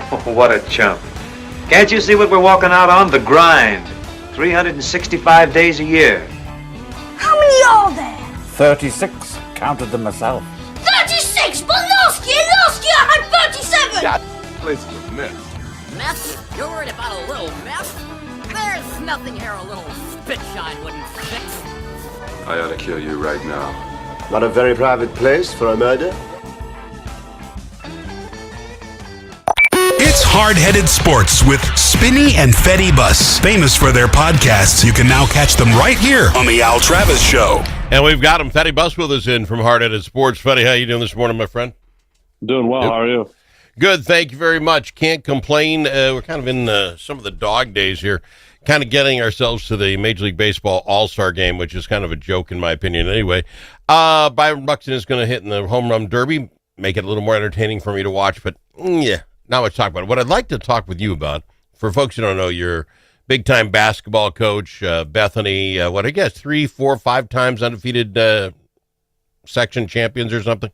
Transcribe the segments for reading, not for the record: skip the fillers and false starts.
What a chump. Can't you see what we're walking out on? The grind. 365 days a year. How many are there? 36. Counted them myself. 36! But last year I had 37! God, place with meth. Meth? You're worried about a little meth? There's nothing here a little spit shine wouldn't fix. I ought to kill you right now. Not a very private place for a murder? It's Hard-Headed Sports with Spinney and Fetty Bus. Famous for their podcasts, you can now catch them right here on The Al Travis Show. And we've got him, Fetty Bus, with us in from Hard-Headed Sports. Fetty, how you doing this morning, my friend? Doing well. How are you? Good, thank you very much. Can't complain. We're kind of in some of the dog days here, kind of getting ourselves to the Major League Baseball All-Star Game, which is kind of a joke in my opinion anyway. Byron Buxton is going to hit in the home run derby, make it a little more entertaining for me to watch, but yeah, not much to talk about it. What I'd like to talk with you about, for folks who don't know, you're big-time basketball coach, Bethany, what I guess, 3, 4, 5 times undefeated section champions or something?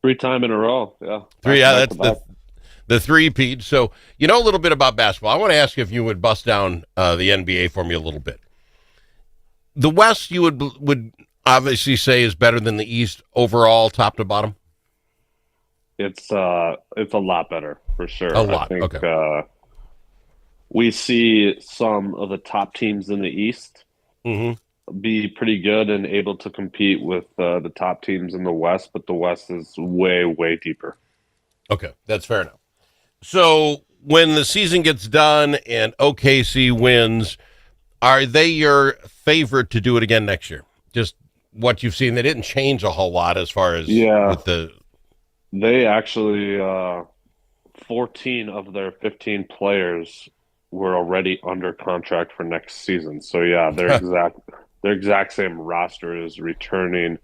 3 times in a row, yeah. That's the three-peat. So you know a little bit about basketball. I want to ask you if you would bust down the NBA for me a little bit. The West, you would obviously say, is better than the East overall, top to bottom? It's a lot better, for sure. A lot, I think, okay. We see some of the top teams in the East be pretty good and able to compete with the top teams in the West, but the West is way, way deeper. Okay, that's fair enough. So when the season gets done and OKC wins, are they your favorite to do it again next year? Just what you've seen, they didn't change a whole lot as far as with the... They actually, 14 of their 15 players were already under contract for next season. So yeah, their exact same roster is returning.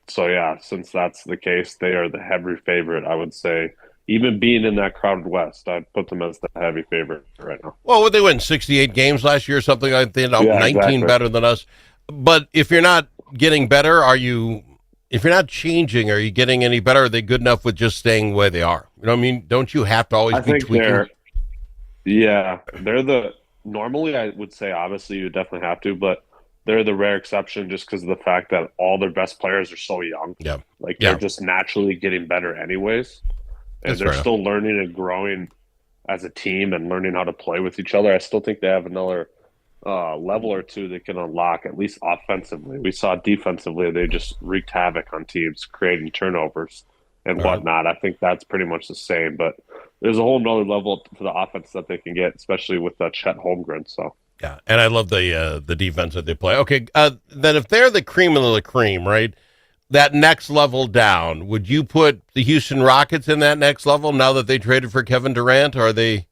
So yeah, since that's the case, they are the heavy favorite, I would say. Even being in that crowded West, I'd put them as the heavy favorite right now. Well, would they win 68 games last year or something like that? 19 exactly. Better than us. But if you're not getting better, if you're not changing, are you getting any better? Are they good enough with just staying the way they are? You know what I mean? Don't you have to always be tweaking? Normally I would say obviously you definitely have to, but they're the rare exception just because of the fact that all their best players are so young. Yeah. They're just naturally getting better anyways. And they're still learning and growing as a team and learning how to play with each other. I still think they have another level or two they can unlock, at least offensively. We saw defensively, they just wreaked havoc on teams, creating turnovers and whatnot. I think that's pretty much the same, but there's a whole nother level to the offense that they can get, especially with Chet Holmgren. So yeah, and I love the defense that they play. Okay, then if they're the cream of the cream, right, that next level down, would you put the Houston Rockets in that next level now that they traded for Kevin Durant? Or are they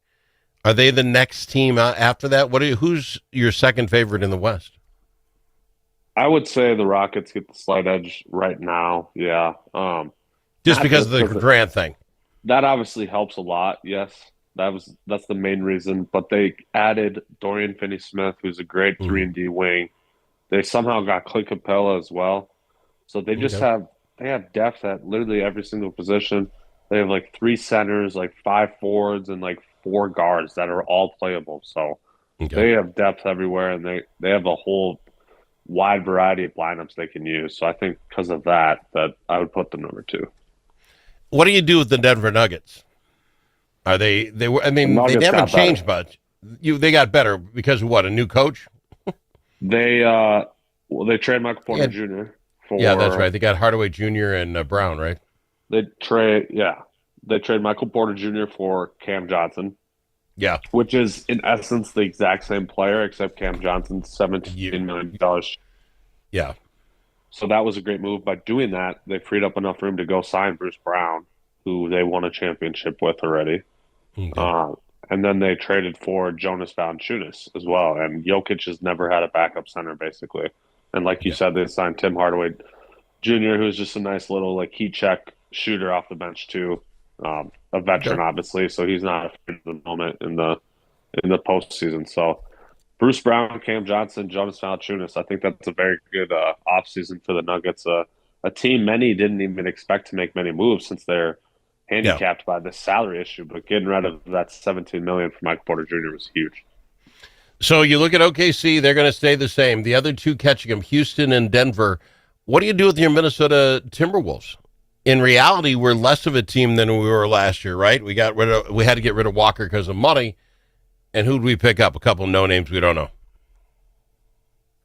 the next team after that? Who's your second favorite in the West? I would say the Rockets get the slight edge right now. Yeah. Just because of the Durant thing. That obviously helps a lot. Yes. That's the main reason. But they added Dorian Finney-Smith, who's a great 3-and-D wing. They somehow got Clint Capella as well. So they just have depth at literally every single position. They have 3 centers, 5 forwards, and 4 guards that are all playable. So they have depth everywhere, and they have a whole wide variety of lineups they can use. So I think because of that I would put them number 2. What do you do with the Denver Nuggets? Are they haven't changed much. They got better because of what, a new coach? They trade Michael Porter Jr. Yeah, that's right. They got Hardaway Jr. and Brown, right? They trade Michael Porter Jr. for Cam Johnson. Yeah. Which is, in essence, the exact same player, except Cam Johnson's $17 million. Yeah. So that was a great move. By doing that, they freed up enough room to go sign Bruce Brown, who they won a championship with already. Okay. And then they traded for Jonas Valanciunas as well. And Jokic has never had a backup center, basically. And like you said, they signed Tim Hardaway Jr., who's just a nice little heat check shooter off the bench too. A veteran, obviously, so he's not afraid of the moment in the postseason. So Bruce Brown, Cam Johnson, Jonas Valanciunas, I think that's a very good offseason for the Nuggets. A team many didn't even expect to make many moves since they're handicapped by the salary issue, but getting rid of that $17 million for Michael Porter Jr. was huge. So you look at OKC, they're going to stay the same. The other two catching them, Houston and Denver. What do you do with your Minnesota Timberwolves? In reality, we're less of a team than we were last year, right? We had to get rid of Walker because of money. And who'd we pick up? A couple of no names we don't know.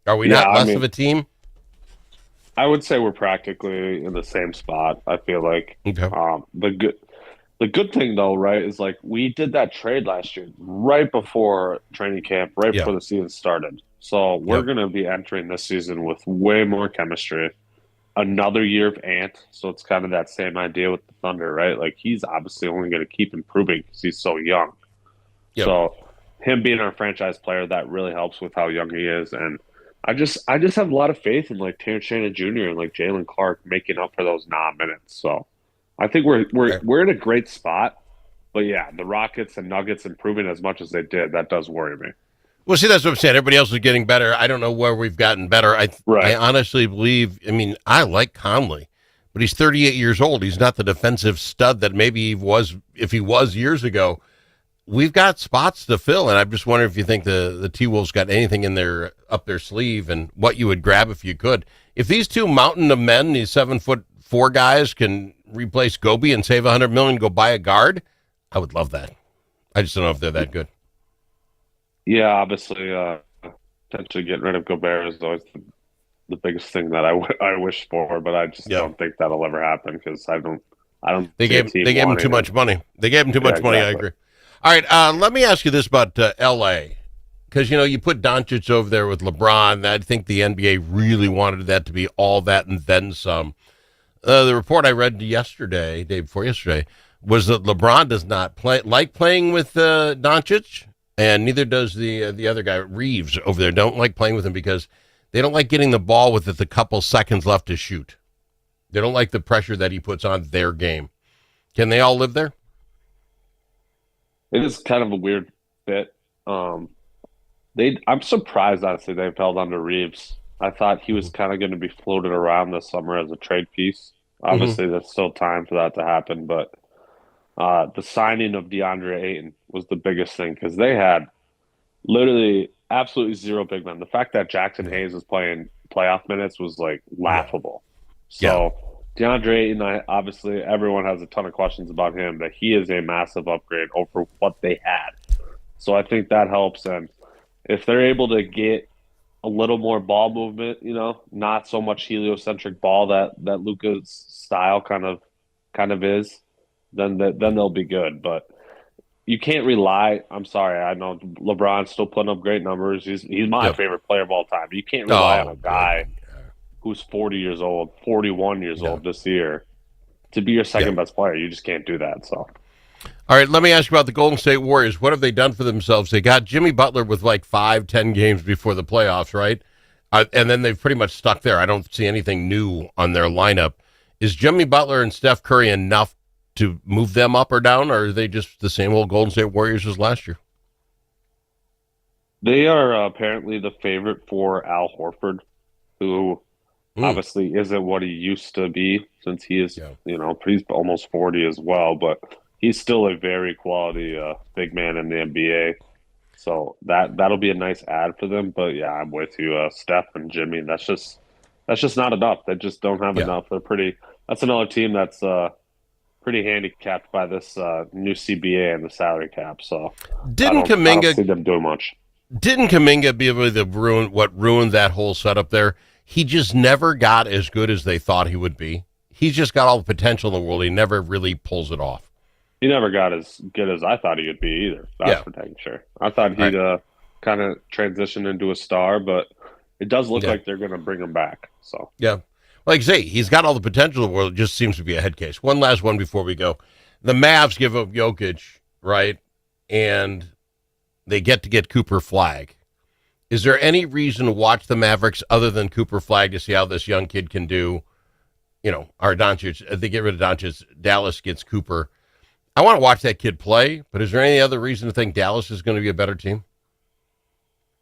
Are we not less of a team? I would say we're practically in the same spot. I feel like the good thing though, right, is like we did that trade last year right before training camp, right before the season started. So we're going to be entering this season with way more chemistry. Another year of Ant, so it's kind of that same idea with the Thunder, right? Like he's obviously only going to keep improving because he's so young. Yep. So him being our franchise player, that really helps with how young he is. And I just have a lot of faith in like Terrence Shannon Jr. and like Jalen Clark making up for those non-minutes. So I think we're in a great spot. But yeah, the Rockets and Nuggets improving as much as they did, that does worry me. Well, see, that's what I'm saying. Everybody else is getting better. I don't know where we've gotten better. I honestly believe, I like Conley, but he's 38 years old. He's not the defensive stud that maybe he was if he was years ago. We've got spots to fill, and I'm just wondering if you think the T-Wolves got anything in up their sleeve and what you would grab if you could. If these two mountain of men, these 7'4" guys, can replace Gobe and save $100 million and go buy a guard, I would love that. I just don't know if they're that good. Yeah, obviously, potentially getting rid of Gobert is always the biggest thing that I wish for, but I just don't think that'll ever happen because I don't. They gave him too much money. They gave him too much money. I agree. All right, let me ask you this about L.A. because you put Doncic over there with LeBron. I think the NBA really wanted that to be all that and then some. The report I read day before yesterday, was that LeBron does not like playing with Doncic. And neither does the other guy, Reeves, over there. Don't like playing with him because they don't like getting the ball with it the couple seconds left to shoot. They don't like the pressure that he puts on their game. Can they all live there? It is kind of a weird fit. I'm surprised, honestly, they've held on to Reeves. I thought he was kind of going to be floated around this summer as a trade piece. Obviously, there's still time for that to happen, but the signing of DeAndre Ayton was the biggest thing because they had literally absolutely zero big men. The fact that Jackson Hayes was playing playoff minutes was like laughable. So DeAndre Ayton, obviously everyone has a ton of questions about him, but he is a massive upgrade over what they had. So I think that helps. And if they're able to get a little more ball movement, not so much heliocentric ball that Luka's style kind of is, then they'll be good. But you can't rely. I'm sorry, I know LeBron's still putting up great numbers. He's my favorite player of all time. You can't rely on a guy who's 40 years old, 41 years old this year to be your second best player. You just can't do that. So, all right, let me ask you about the Golden State Warriors. What have they done for themselves? They got Jimmy Butler with like 5-10 games before the playoffs, right? And then they've pretty much stuck there. I don't see anything new on their lineup. Is Jimmy Butler and Steph Curry enough to move them up or down, or are they just the same old Golden State Warriors as last year? They are apparently the favorite for Al Horford, who obviously isn't what he used to be since he is, he's almost 40 as well, but he's still a very quality big man in the NBA. So that'll be a nice add for them. But yeah, I'm with you. Steph and Jimmy, that's just not enough. They just don't have enough. That's another team that's pretty handicapped by this new CBA and the salary cap. So I don't see them doing much. Didn't Kuminga be able to ruin that whole setup there? He just never got as good as they thought he would be. He's just got all the potential in the world. He never really pulls it off. He never got as good as I thought he would be either. That's for dang sure. I thought he'd kind of transition into a star, but it does look like they're going to bring him back. So like I say, he's got all the potential in the world. It just seems to be a head case. One last one before we go. The Mavs give up Jokic, right? And they get Cooper Flag. Is there any reason to watch the Mavericks other than Cooper Flag to see how this young kid can do? Or Doncic, they get rid of Doncic, Dallas gets Cooper. I want to watch that kid play, but is there any other reason to think Dallas is going to be a better team?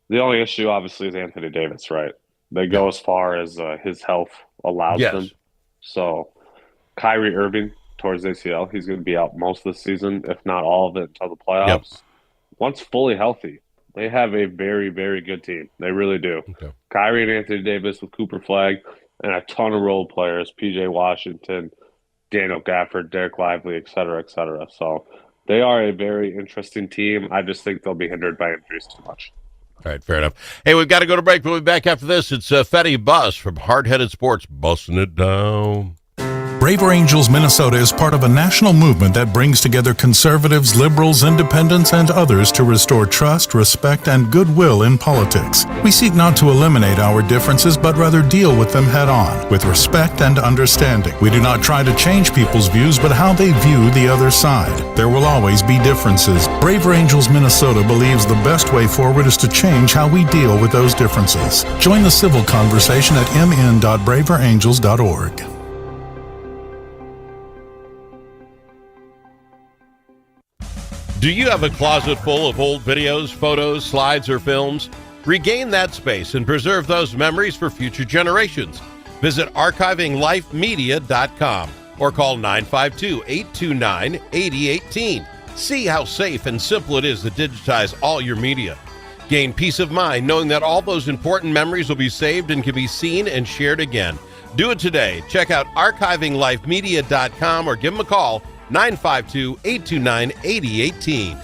The only issue, obviously, is Anthony Davis, right? They go as far as his health allows them. So Kyrie Irving, towards ACL. He's going to be out most of the season, if not all of it, until the playoffs. Yep. Once fully healthy, they have a very, very good team. They really do. Okay. Kyrie and Anthony Davis with Cooper Flag and a ton of role players, P.J. Washington, Daniel Gafford, Derek Lively, et cetera, et cetera. So they are a very interesting team. I just think they'll be hindered by injuries too much. All right, fair enough. Hey, we've got to go to break. We'll be back after this. It's Fetty Bus from Hard Headed Sports, busting it down. Braver Angels Minnesota is part of a national movement that brings together conservatives, liberals, independents, and others to restore trust, respect, and goodwill in politics. We seek not to eliminate our differences, but rather deal with them head on, with respect and understanding. We do not try to change people's views, but how they view the other side. There will always be differences. Braver Angels Minnesota believes the best way forward is to change how we deal with those differences. Join the civil conversation at mn.braverangels.org. Do you have a closet full of old videos, photos, slides, or films? Regain that space and preserve those memories for future generations. Visit archivinglifemedia.com or call 952-829-8018. See how safe and simple it is to digitize all your media. Gain peace of mind knowing that all those important memories will be saved and can be seen and shared again. Do it today. Check out archivinglifemedia.com or give them a call, 952-829-8018.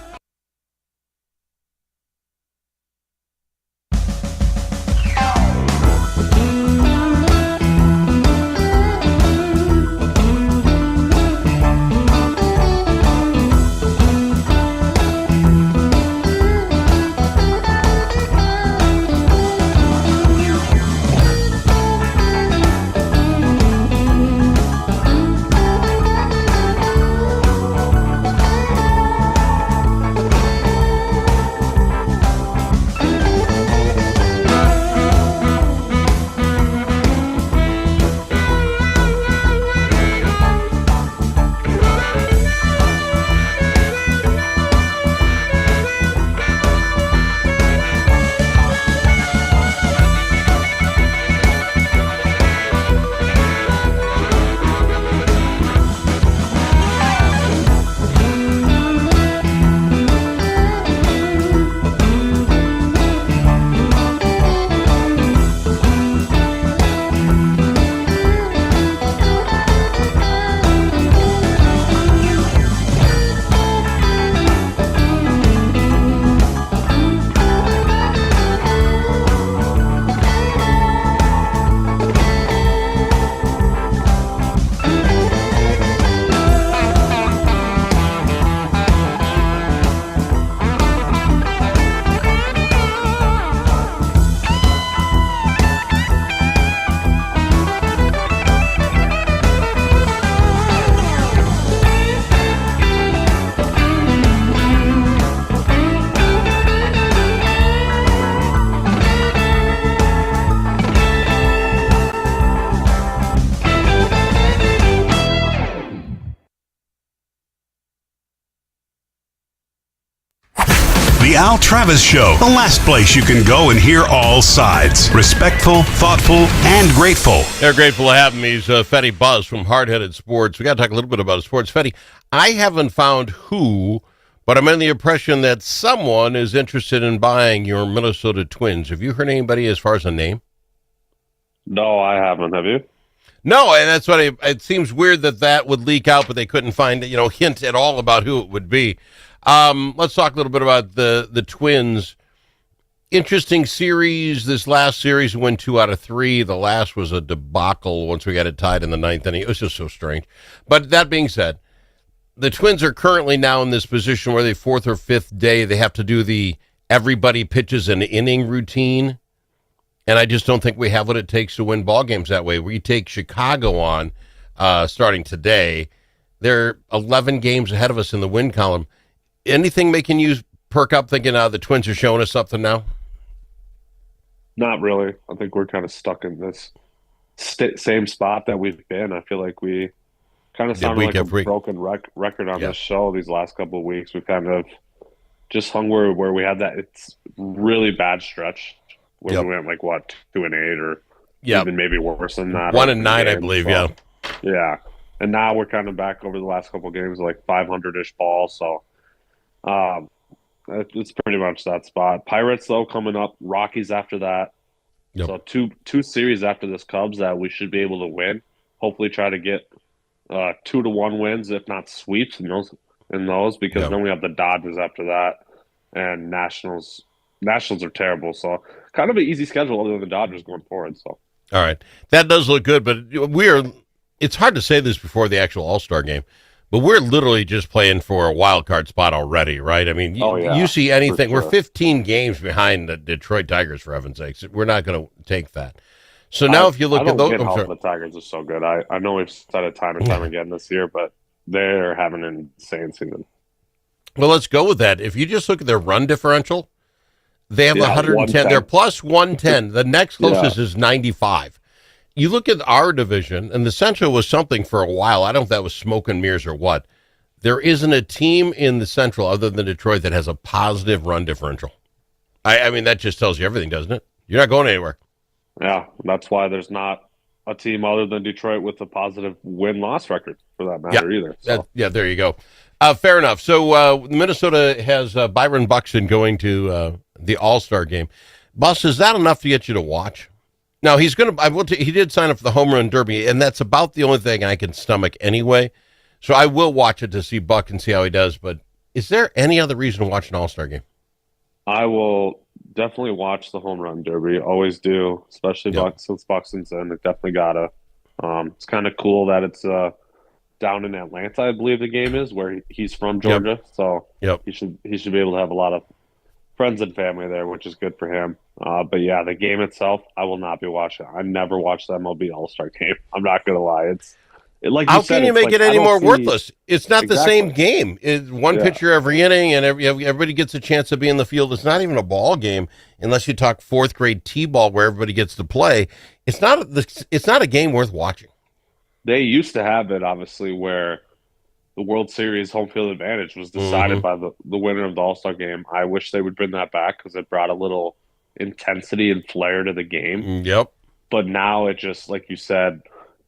The Al Travis Show, the last place you can go and hear all sides. Respectful, thoughtful, and grateful. They're grateful to have him. He's Fetty Buzz from Hard Headed Sports. We got to talk a little bit about sports. Fetty, I haven't found who, but I'm in the impression that someone is interested in buying your Minnesota Twins. Have you heard anybody as far as a name? No, I haven't. Have you? No, and that's what it seems weird that would leak out, but they couldn't find, hint at all about who it would be. Let's talk a little bit about the Twins. Interesting series. This last series won 2 out of 3. The last was a debacle once we got it tied in the 9th inning. It was just so strange. But that being said, the Twins are currently now in this position where the 4th or 5th day they have to do the everybody pitches an inning routine. And I just don't think we have what it takes to win ball games that way. We take Chicago on starting today. They're 11 games ahead of us in the win column. Anything making you perk up thinking the Twins are showing us something now? Not really. I think we're kind of stuck in this same spot that we've been. I feel like we kind of sounded like a broken record on this show these last couple of weeks. We kind of just hung where we had that it's really bad stretch where we went 2-8 or even maybe worse than that. 1-9, I believe. Yeah. And now we're kind of back over the last couple of games, like 500-ish ball. So it's pretty much that spot. Pirates, though, coming up. Rockies after that. Yep. So two series after this Cubs that we should be able to win. Hopefully try to get 2-1 wins, if not sweeps in those because Yep. then we have the Dodgers after that. And Nationals are terrible. So kind of an easy schedule other than the Dodgers going forward. So All right. That does look good, but it's hard to say this before the actual All-Star game, but we're literally just playing for a wild card spot already, right? I mean, you see anything. Sure. We're 15 games behind the Detroit Tigers, for heaven's sakes. We're not going to take that. So now if you look at those. The Tigers are so good. I know we've said it time and time again this year, but they're having an insane season. Well, let's go with that. If you just look at their run differential, they have 110. 110. They're plus 110. The next closest is 95. You look at our division, and the Central was something for a while. I don't know if that was smoke and mirrors or what. There isn't a team in the Central other than Detroit that has a positive run differential. I mean, that just tells you everything, doesn't it? You're not going anywhere. Yeah, that's why there's not a team other than Detroit with a positive win-loss record for that matter either. So. There you go. Fair enough. So Minnesota has Byron Buxton going to the All-Star game. Bus, is that enough to get you to watch? Now, he's going to. He did sign up for the Home Run Derby, and that's about the only thing I can stomach anyway. So I will watch it to see Buck and see how he does. But is there any other reason to watch an All-Star game? I will definitely watch the Home Run Derby. Always do, especially since Buxton's in. It definitely gotta. It's kind of cool that it's down in Atlanta, I believe the game is, where he's from Georgia. So he should be able to have a lot of friends and family there, which is good for him. But yeah, the game itself, I will not be watching. I never watched the MLB All-Star game. I'm not gonna lie. How can you make it any more worthless? It's not the same game. It's one pitcher every inning, and everybody gets a chance to be in the field. It's not even a ball game unless you talk fourth grade t-ball where everybody gets to play. It's not a game worth watching. They used to have it, obviously, where the World Series home field advantage was decided by the winner of the All-Star game. I wish they would bring that back because it brought a little intensity and flair to the game. Yep. But now it just, like you said,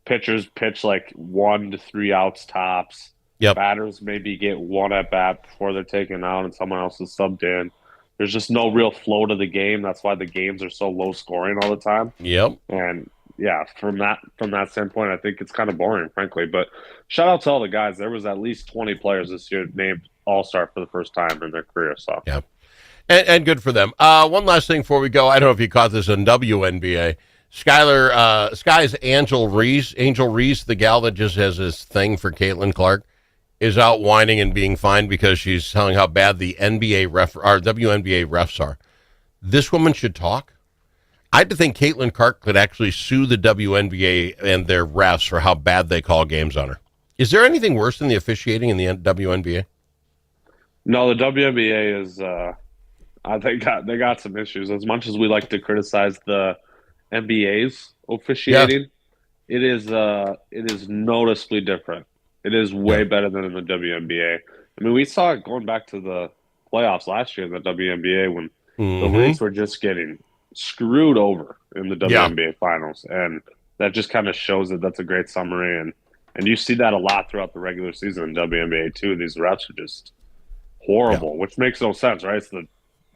pitchers pitch like 1 to 3 outs tops. Yep. Batters maybe get one at bat before they're taken out and someone else is subbed in. There's just no real flow to the game. That's why the games are so low scoring all the time. Yep. And yeah, from that standpoint, I think it's kind of boring, frankly. But shout out to all the guys. There was at least 20 players this year named All-Star for the first time in their career. So yeah, and good for them. One last thing before we go. I don't know if you caught this on WNBA. Sky's Angel Reese, the gal that just has this thing for Caitlin Clark, is out whining and being fined because she's telling how bad the WNBA refs are. This woman should talk. I think Caitlin Clark could actually sue the WNBA and their refs for how bad they call games on her. Is there anything worse than the officiating in the WNBA? No, the WNBA is. I think they got some issues. As much as we like to criticize the NBA's officiating, it is noticeably different. It is way better than in the WNBA. I mean, we saw it going back to the playoffs last year in the WNBA when the Knicks were just getting screwed over in the WNBA finals, and that just kind of shows that that's a great summary. And you see that a lot throughout the regular season in WNBA too. These refs are just horrible, which makes no sense, right? It's the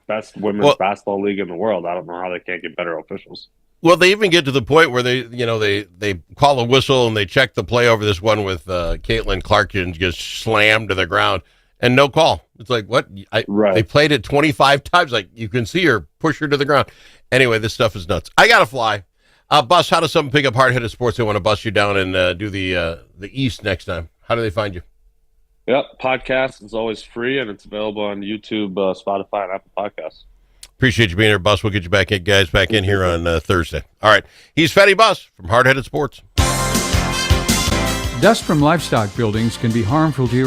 best women's basketball league in the world. I don't know how they can't get better officials. Well, they even get to the point where they call a whistle and they check the play over this one with Caitlin Clark and just slammed to the ground and no call. It's like, what? They played it 25 times. Like, you can see her push her to the ground. Anyway, this stuff is nuts. I got to fly. Bus, how does someone pick up hard-headed sports? They want to bust you down and do the East next time. How do they find you? Yep, podcast is always free, and it's available on YouTube, Spotify, and Apple Podcasts. Appreciate you being here, Bus. We'll get you back in here on Thursday. All right. He's Fetty Bus from Hard Headed Sports. Dust from livestock buildings can be harmful to your